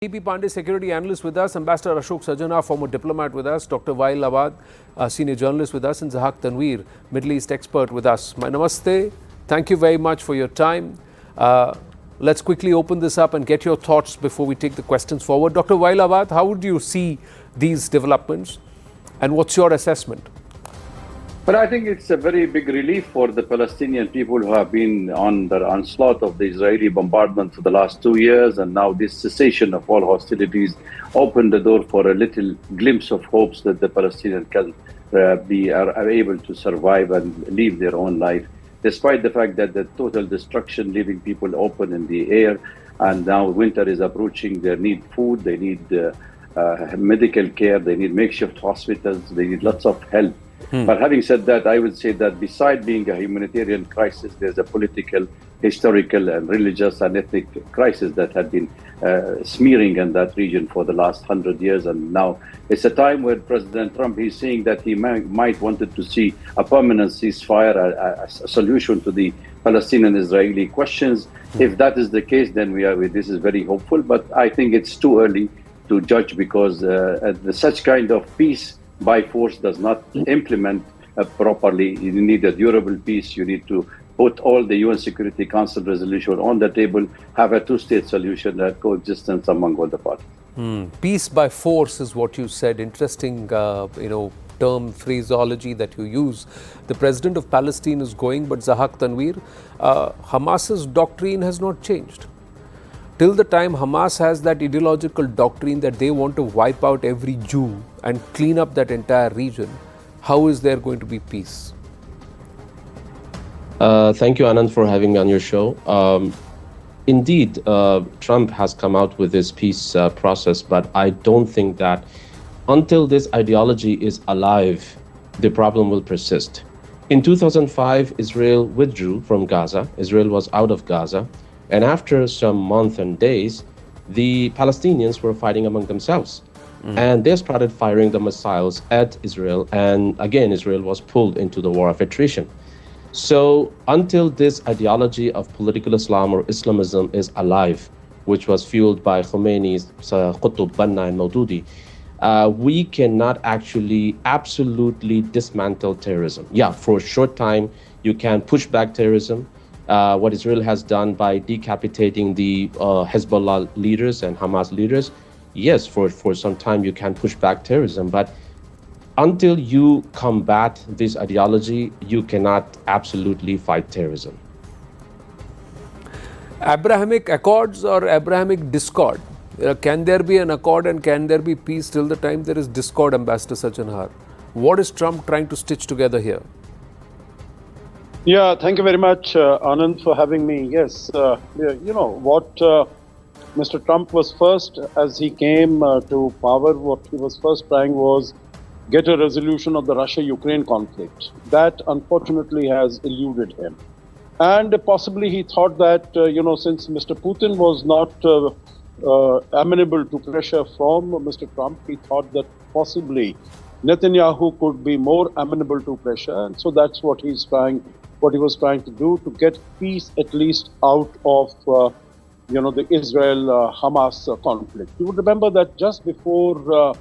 TP Pandey, security analyst with us, Ambassador Ashok Sajana, former diplomat with us, Dr. Wail Awad, senior journalist with us, and Zahak Tanveer, Middle East expert with us. My namaste. Thank you very much for your time. Let's quickly open this up and get your thoughts before we take the questions forward. Dr. Wail Awad, how would you see these developments and what's your assessment? But I think it's a very big relief for the Palestinian people who have been on the onslaught of the Israeli bombardment for the last 2 years, and now this cessation of all hostilities opened the door for a little glimpse of hopes that the Palestinians can are able to survive and live their own life, despite the fact that the total destruction, leaving people open in the air, and now winter is approaching. They need food, they need medical care, they need makeshift hospitals, they need lots of help. But having said that, I would say that beside being a humanitarian crisis, there's a political, historical, and religious and ethnic crisis that had been smearing in that region for the last 100 years. And now it's a time where President Trump is saying that he might wanted to see a permanent ceasefire, a solution to the Palestinian-Israeli questions. If that is the case, then this is very hopeful. But I think it's too early to judge, because such kind of peace by force does not implement properly. You need a durable peace. You need to put all the UN Security Council resolution on the table, have a two-state solution, that coexistence among all the parties. Peace by force is what you said. Interesting, term, phraseology that you use. The president of Palestine is going, but Zahak Tanveer, Hamas's doctrine has not changed. Till the time Hamas has that ideological doctrine that they want to wipe out every Jew and clean up that entire region, how is there going to be peace? Thank you, Anand, for having me on your show. Indeed, Trump has come out with this peace process, but I don't think that until this ideology is alive, the problem will persist. In 2005, Israel withdrew from Gaza. Israel was out of Gaza. And after some months and days, the Palestinians were fighting among themselves. And they started firing the missiles at Israel. And again, Israel was pulled into the war of attrition. So until this ideology of political Islam or Islamism is alive, which was fueled by Khomeini's Qutb, Banna, and Maududi, we cannot actually absolutely dismantle terrorism. Yeah, for a short time, you can push back terrorism. What Israel has done by decapitating the Hezbollah leaders and Hamas leaders, yes, for some time you can push back terrorism, but until you combat this ideology, you cannot absolutely fight terrorism. Abrahamic accords or Abrahamic discord? Can there be an accord and can there be peace till the time there is discord, Ambassador Sajana? What is Trump trying to stitch together here? Yeah, thank you very much, Anand, for having me. Yes, what Mr. Trump was first, as he came to power, what he was first trying was get a resolution of the Russia-Ukraine conflict. That, unfortunately, has eluded him. And possibly he thought that, since Mr. Putin was not amenable to pressure from Mr. Trump, he thought that possibly Netanyahu could be more amenable to pressure. And so that's what he was trying to do, to get peace at least out of the Israel-Hamas conflict. You would remember that just before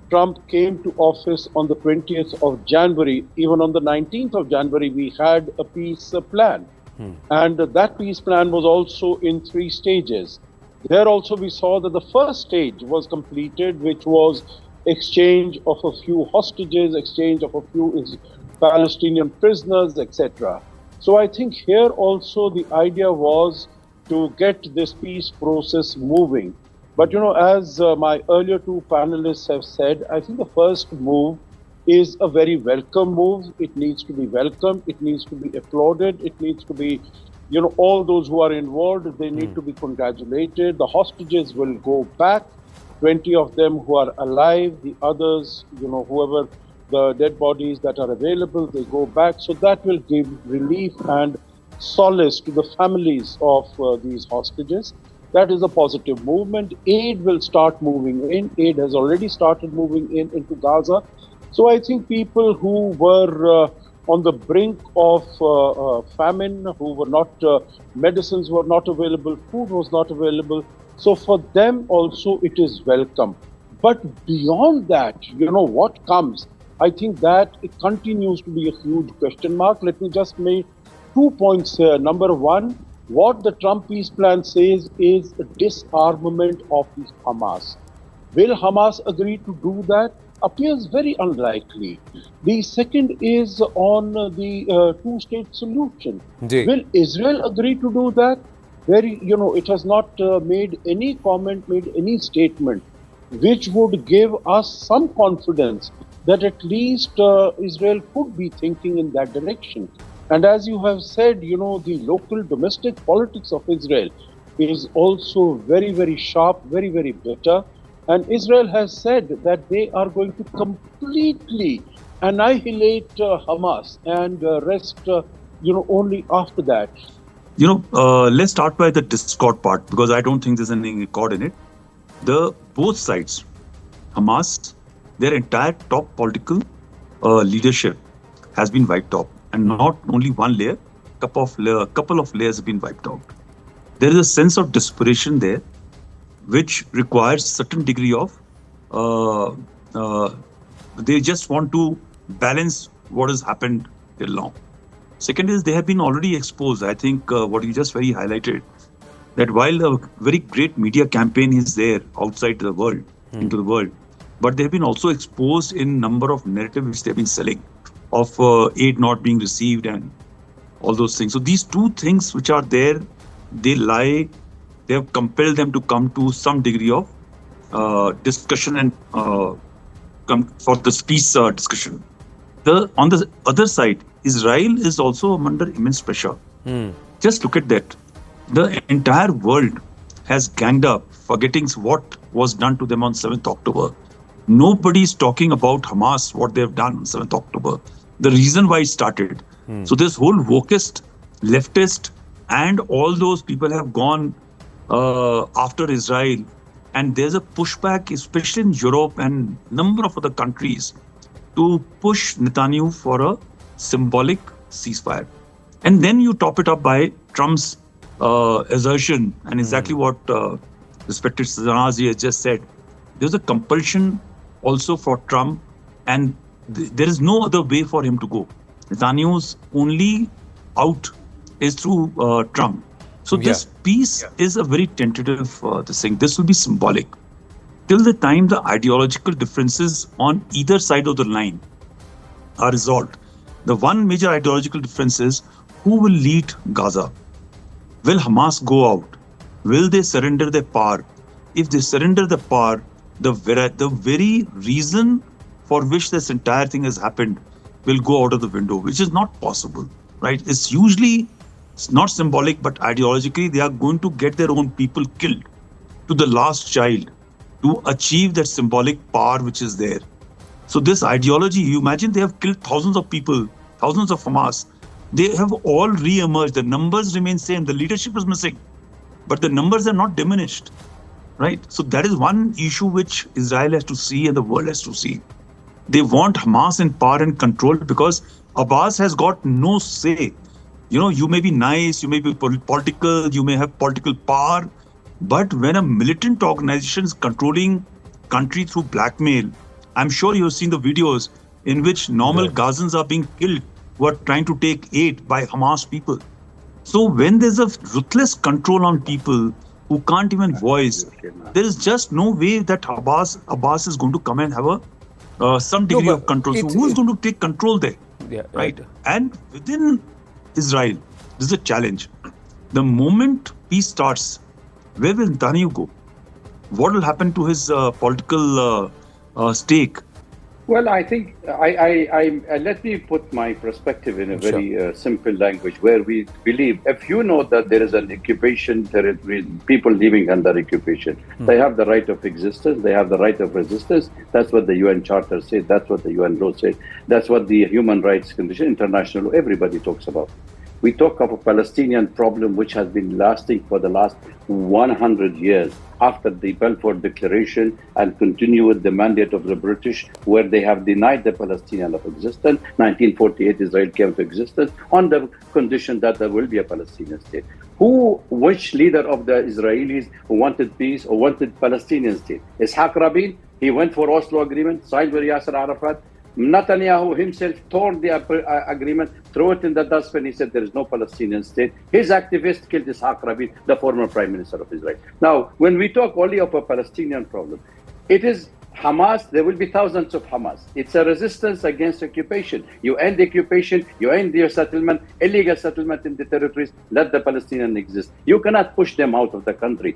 Trump came to office on the 20th of January, even on the 19th of January, we had a peace plan. And that peace plan was also in 3 stages. There also we saw that the first stage was completed, which was exchange of a few hostages, exchange of a few Palestinian prisoners, etc. So I think here also the idea was to get this peace process moving. But as my earlier 2 panelists have said, I think the first move is a very welcome move. It needs to be welcomed. It needs to be applauded. It needs to be, all those who are involved, they need to be congratulated. The hostages will go back, 20 of them who are alive, the others, whoever the dead bodies that are available, they go back. So that will give relief and solace to the families of these hostages. That is a positive movement. Aid will start moving in. Aid has already started moving into Gaza. So I think people who were on the brink of famine, who were not, medicines were not available, food was not available, So for them also it is welcome. But beyond that, what comes? I think that it continues to be a huge question mark. Let me just make 2 points here. Number one, what the Trump peace plan says is a disarmament of the Hamas. Will Hamas agree to do that? Appears very unlikely. The second is on the two-state solution. Indeed. Will Israel agree to do that? It has not made any comment, made any statement, which would give us some confidence that at least Israel could be thinking in that direction. And as you have said, the local domestic politics of Israel is also very, very sharp, very, very bitter. And Israel has said that they are going to completely annihilate Hamas and rest, only after that. Let's start by the discord part, because I don't think there's any accord in it. Both sides, Hamas, their entire top political leadership has been wiped out, and not only one layer, couple of layers have been wiped out. There is a sense of desperation there, which requires certain degree of they just want to balance what has happened till now. Second is they have been already exposed. I think what you just very highlighted, that while a very great media campaign is there outside the world, into the world, but they have been also exposed in number of narratives which they have been selling of aid not being received and all those things. So these two things which are there, they have compelled them to come to some degree of discussion and come for this peace discussion. On the other side, Israel is also under immense pressure. Just look at that. The entire world has ganged up, forgetting what was done to them on 7th October. Nobody is talking about Hamas, what they have done on 7th October. The reason why it started. So this whole wokist, leftist, and all those people have gone after Israel. And there's a pushback, especially in Europe and number of other countries, to push Netanyahu for a symbolic ceasefire. And then you top it up by Trump's assertion, and exactly what respected Sazanazi has just said. There's a compulsion also for Trump, and there is no other way for him to go. Netanyahu's only out is through Trump. So this peace is a very tentative thing. This will be symbolic. Till the time the ideological differences on either side of the line are resolved. The one major ideological difference is who will lead Gaza? Will Hamas go out? Will they surrender their power? If they surrender the power, the very reason for which this entire thing has happened will go out of the window, which is not possible, right? It's not symbolic, but ideologically, they are going to get their own people killed to the last child to achieve that symbolic power which is there. So this ideology, you imagine they have killed thousands of people, thousands of Hamas. They have all re-emerged. The numbers remain same. The leadership is missing, but the numbers are not diminished, right? So that is one issue which Israel has to see and the world has to see. They want Hamas in power and control because Abbas has got no say. You may be nice, you may be political, you may have political power, but when a militant organization is controlling country through blackmail, I'm sure you've seen the videos in which normal Gazans are being killed who are trying to take aid by Hamas people. So when there's a ruthless control on people who can't even voice, there is just no way that Abbas is going to come and have some degree of control. So who is going to take control there? Right? And within Israel, this is a challenge. The moment peace starts, where will Netanyahu go? What will happen to his political stake? Well, I think let me put my perspective in a very simple language, where we believe if you know that there is an occupation territory, people living under occupation, they have the right of existence, they have the right of resistance. That's what the UN Charter says, that's what the UN law says, that's what the human rights condition, international law, everybody talks about. We talk of a Palestinian problem which has been lasting for the last 100 years after the Balfour Declaration, and continue with the mandate of the British, where they have denied the Palestinian of existence. 1948, Israel came to existence on the condition that there will be a Palestinian state. Which leader of the Israelis who wanted peace or wanted Palestinian state? Ishaq Rabin, he went for Oslo agreement, signed with Yasser Arafat. Netanyahu himself tore the agreement, threw it in the dustbin. He said there is no Palestinian state. His activists killed Ishaq Rabin, the former prime minister of Israel. Now, when we talk only of a Palestinian problem, it is Hamas. There will be thousands of Hamas. It's a resistance against occupation. You end occupation, you end your settlement, illegal settlement in the territories, let the Palestinians exist. You cannot push them out of the country.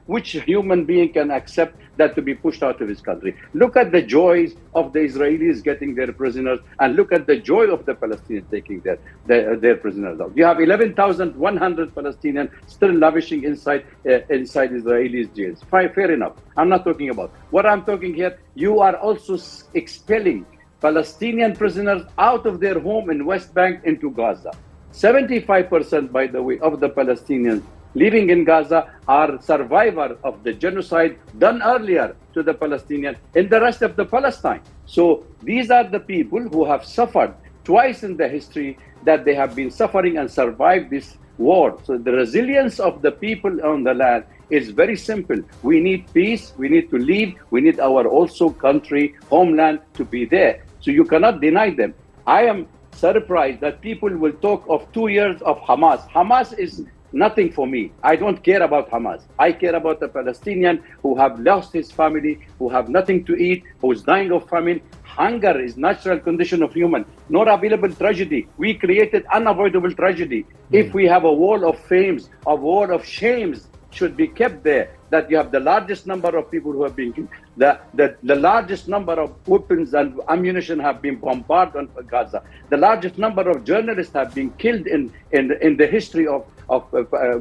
Which human being can accept that to be pushed out of his country? Look at the joys of the Israelis getting their prisoners, and look at the joy of the Palestinians taking their prisoners out. You have 11,100 Palestinians still lavishing inside Israelis' jails. Fair enough. I'm not talking about. What I'm talking here, you are also expelling Palestinian prisoners out of their home in West Bank into Gaza. 75%, by the way, of the Palestinians living in Gaza are survivors of the genocide done earlier to the Palestinians in the rest of the Palestine. So these are the people who have suffered twice in the history, that they have been suffering and survived this war. So the resilience of the people on the land is very simple. We need peace, we need to leave, we need our also country, homeland to be there. So you cannot deny them. I am surprised that people will talk of 2 years of Hamas. Hamas is nothing for me. I don't care about Hamas. I care about the Palestinian who have lost his family, who have nothing to eat, who is dying of famine. Hunger is natural condition of human, not available tragedy. We created unavoidable tragedy. If we have a wall of fames, a wall of shames should be kept there, that you have the largest number of people who have been killed, the largest number of weapons and ammunition have been bombarded on Gaza, the largest number of journalists have been killed in the history of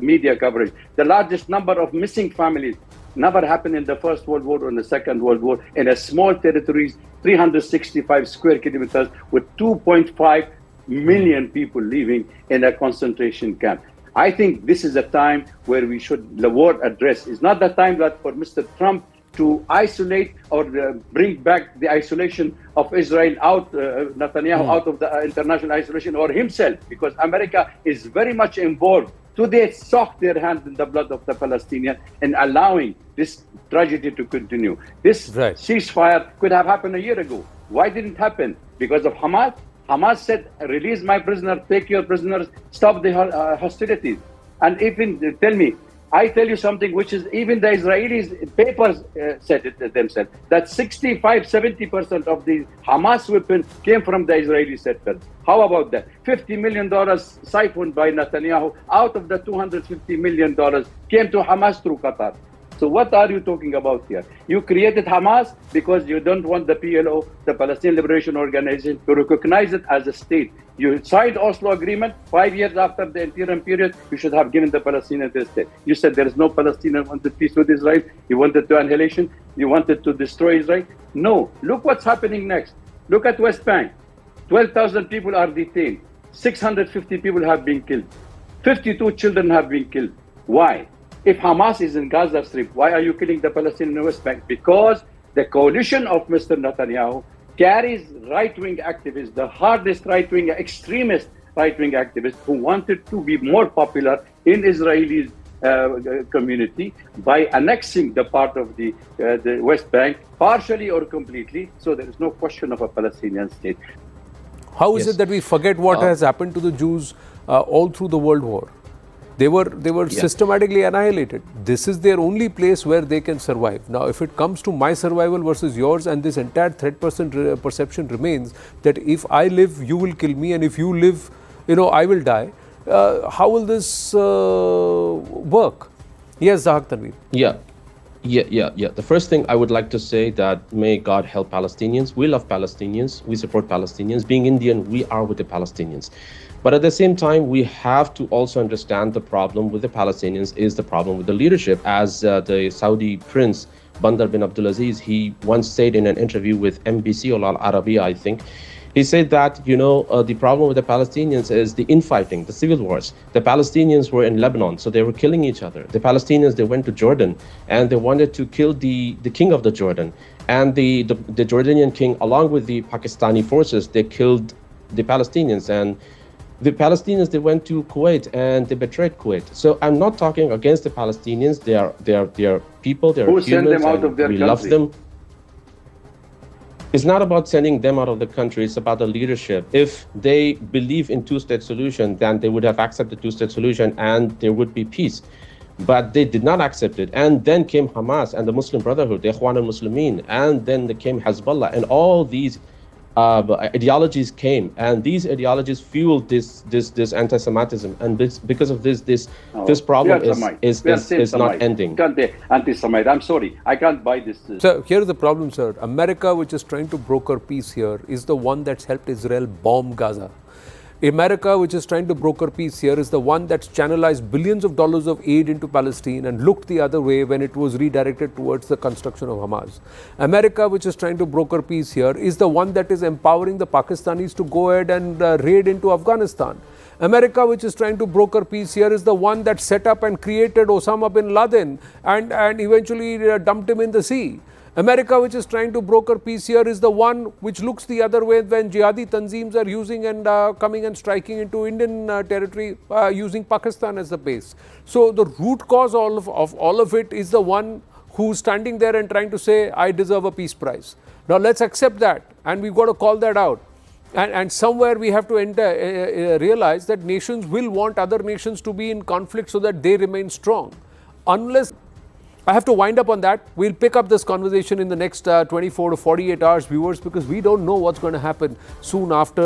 media coverage, the largest number of missing families. Never happened in the First World War or in the Second World War, in a small territories, 365 square kilometers, with 2.5 million people living in a concentration camp. I think this is a time where the world address. It's not the time that for Mr. Trump to isolate or bring back the isolation of Israel out, Netanyahu out of the international isolation, or himself, because America is very much involved. They soak their hands in the blood of the Palestinians and allowing this tragedy to continue. This ceasefire could have happened a year ago. Why didn't it happen? Because of Hamas? Hamas said, release my prisoners, take your prisoners, stop the hostilities. And even, I tell you something which is, even the Israelis papers said it themselves, that 65-70% of the Hamas weapons came from the Israeli settlers. How about that? $50 million siphoned by Netanyahu out of the $250 million came to Hamas through Qatar. So what are you talking about here? You created Hamas because you don't want the PLO, the Palestinian Liberation Organization, to recognize it as a state. You signed Oslo agreement 5 years after the interim period. You should have given the Palestinians the state. You said there is no Palestinian wanted peace with Israel. You wanted to annihilation. You wanted to destroy Israel. No. Look what's happening next. Look at West Bank. 12,000 people are detained. 650 people have been killed. 52 children have been killed. Why? If Hamas is in Gaza Strip, why are you killing the Palestinian in West Bank? Because the coalition of Mr. Netanyahu carries right-wing activists, the hardest right-wing, extremist right-wing activists who wanted to be more popular in Israeli community by annexing the part of the West Bank, partially or completely. So there is no question of a Palestinian state. How is it that we forget what has happened to the Jews all through the World War? They were systematically annihilated. This is their only place where they can survive. Now, if it comes to my survival versus yours, and this entire threat perception remains that if I live, you will kill me, and if you live, I will die. How will this work? Yes, Zahak Tanveer. Yeah. The first thing I would like to say that may God help Palestinians. We love Palestinians. We support Palestinians. Being Indian, we are with the Palestinians. But at the same time, we have to also understand the problem with the Palestinians is the problem with the leadership. As the Saudi prince, Bandar bin Abdulaziz, he once said in an interview with NBC or Al Arabiya, I think, he said that, the problem with the Palestinians is the infighting, the civil wars. The Palestinians were in Lebanon, so they were killing each other. The Palestinians, they went to Jordan and they wanted to kill the king of the Jordan. And the Jordanian king, along with the Pakistani forces, they killed the Palestinians. And The Palestinians, they went to Kuwait and they betrayed Kuwait. So I'm not talking against the Palestinians. They are people, they are Who humans, sent them out and of their we country? love them. It's not about sending them out of the country. It's about the leadership. If they believe in two-state solution, then they would have accepted two-state solution and there would be peace. But they did not accept it. And then came Hamas and the Muslim Brotherhood, the Ikhwan al-Muslimin, and then came Hezbollah, and all these ideologies came, and these ideologies fueled this anti-Semitism, and because of this problem is not ending. You can't be anti-Semite. I'm sorry, I can't buy this. So here's the problem, sir. America, which is trying to broker peace here, is the one that's helped Israel bomb Gaza. America, which is trying to broker peace here, is the one that's channelized billions of dollars of aid into Palestine and looked the other way when it was redirected towards the construction of Hamas. America, which is trying to broker peace here, is the one that is empowering the Pakistanis to go ahead and raid into Afghanistan. America, which is trying to broker peace here, is the one that set up and created Osama bin Laden and eventually dumped him in the sea. America, which is trying to broker peace here, is the one which looks the other way when jihadi tanzeems are using and coming and striking into Indian territory using Pakistan as the base. So the root cause of all of it is the one who's standing there and trying to say, I deserve a peace prize. Now let's accept that, and we've got to call that out. And somewhere we have to realize that nations will want other nations to be in conflict so that they remain strong. Unless I have to wind up on that. We'll pick up this conversation in the next 24 to 48 hours, viewers, because we don't know what's going to happen soon after.